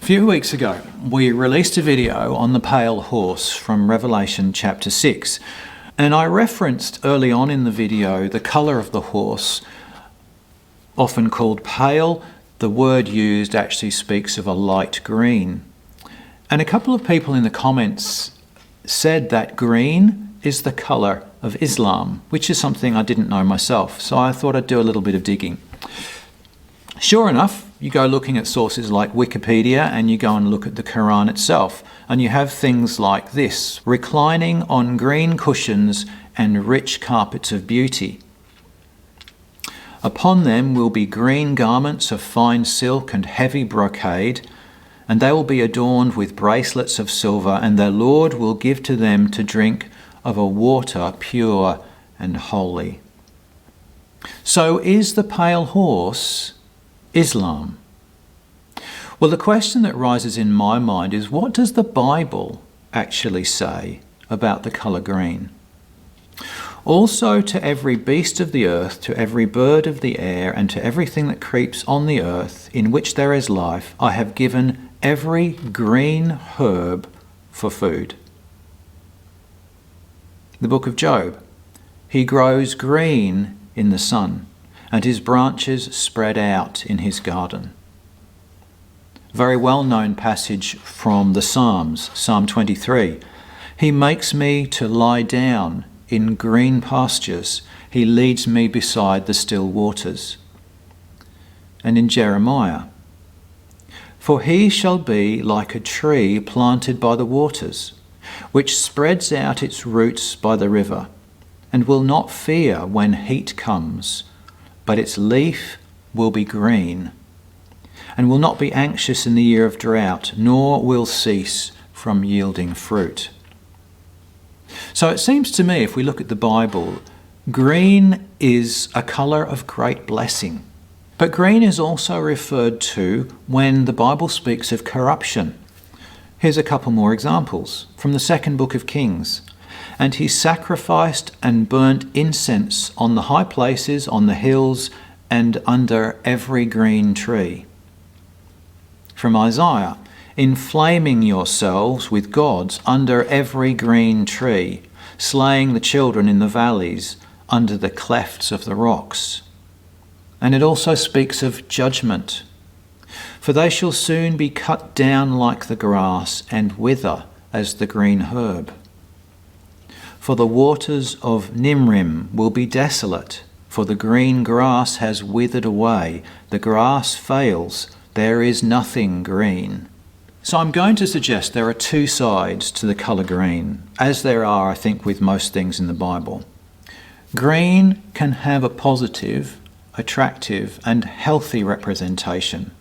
few weeks ago, we released a video on the pale horse from Revelation chapter 6. And I referenced early on in the video the colour of the horse, often called pale. The word used actually speaks of a light green. And a couple of people in the comments said that green is the colour of Islam, which is something I didn't know myself. So I thought I'd do a little bit of digging. Sure enough, you go looking at sources like Wikipedia and you go and look at the Quran itself, and you have things like this: reclining on green cushions and rich carpets of beauty. Upon them will be green garments of fine silk and heavy brocade, and they will be adorned with bracelets of silver, and their Lord will give to them to drink of a water pure and holy. So is the pale horse Islam? Well, the question that rises in my mind is, what does the Bible actually say about the colour green? Also, to every beast of the earth, to every bird of the air, and to everything that creeps on the earth, in which there is life, I have given every green herb for food. The book of Job: he grows green in the sun, and his branches spread out in his garden. Very well-known passage from the Psalms, Psalm 23. He makes me to lie down in green pastures. He leads me beside the still waters. And in Jeremiah: for he shall be like a tree planted by the waters, which spreads out its roots by the river, and will not fear when heat comes, but its leaf will be green, and will not be anxious in the year of drought, nor will cease from yielding fruit. So it seems to me, if we look at the Bible, green is a colour of great blessing. But green is also referred to when the Bible speaks of corruption. Here's a couple more examples from the second book of Kings. And he sacrificed and burnt incense on the high places, on the hills, and under every green tree. From Isaiah: inflaming yourselves with gods under every green tree, slaying the children in the valleys, under the clefts of the rocks. And it also speaks of judgment. For they shall soon be cut down like the grass, and wither as the green herb. For the waters of Nimrim will be desolate, for the green grass has withered away. The grass fails, there is nothing green. So I'm going to suggest there are two sides to the colour green, as there are, I think, with most things in the Bible. Green can have a positive, attractive, and healthy representation.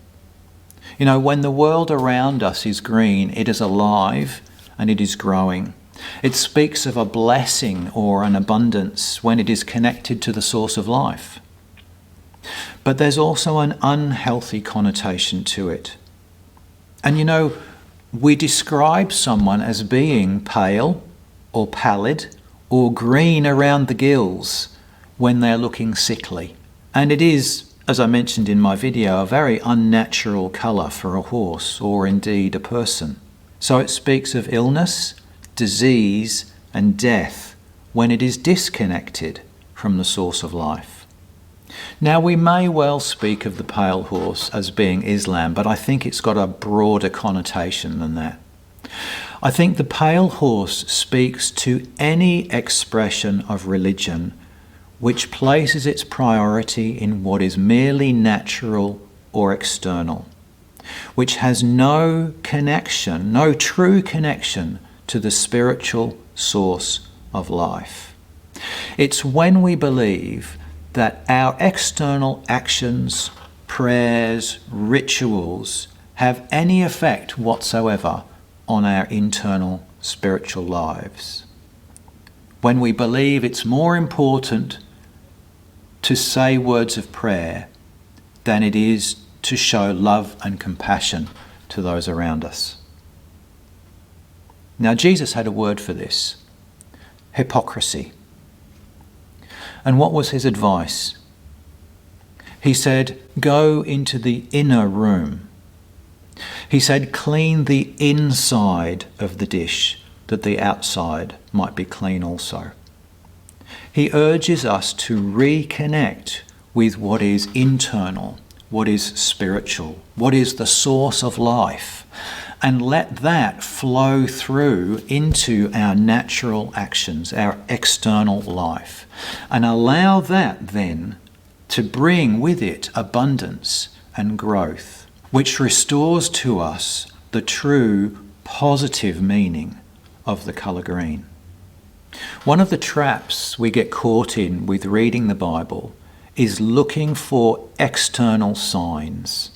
You know, when the world around us is green, it is alive and it is growing. It speaks of a blessing or an abundance when it is connected to the source of life. But there's also an unhealthy connotation to it. And you know, we describe someone as being pale or pallid or green around the gills when they're looking sickly. And it is, as I mentioned in my video, a very unnatural colour for a horse or indeed a person. So it speaks of illness, disease and death when it is disconnected from the source of life. Now, we may well speak of the pale horse as being Islam, but I think it's got a broader connotation than that. I think the pale horse speaks to any expression of religion which places its priority in what is merely natural or external, which has no connection, no true connection to the spiritual source of life. It's when we believe that our external actions, prayers, rituals have any effect whatsoever on our internal spiritual lives. When we believe it's more important to say words of prayer than it is to show love and compassion to those around us. Now, Jesus had a word for this: hypocrisy. And what was his advice? He said, go into the inner room He said, clean the inside of the dish, that the outside might be clean also. He urges us to reconnect with what is internal, what is spiritual, what is the source of life, and let that flow through into our natural actions, our external life, and allow that then to bring with it abundance and growth, which restores to us the true positive meaning of the colour green. One of the traps we get caught in with reading the Bible is looking for external signs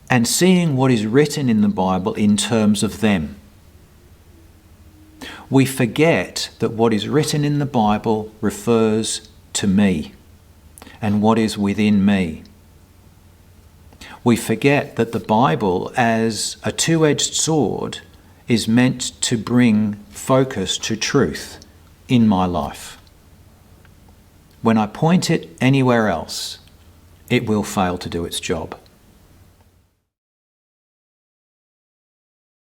and seeing what is written in the Bible in terms of them. We forget that what is written in the Bible refers to me and what is within me. We forget that the Bible, as a two-edged sword, is meant to bring focus to truth in my life. When I point it anywhere else, it will fail to do its job.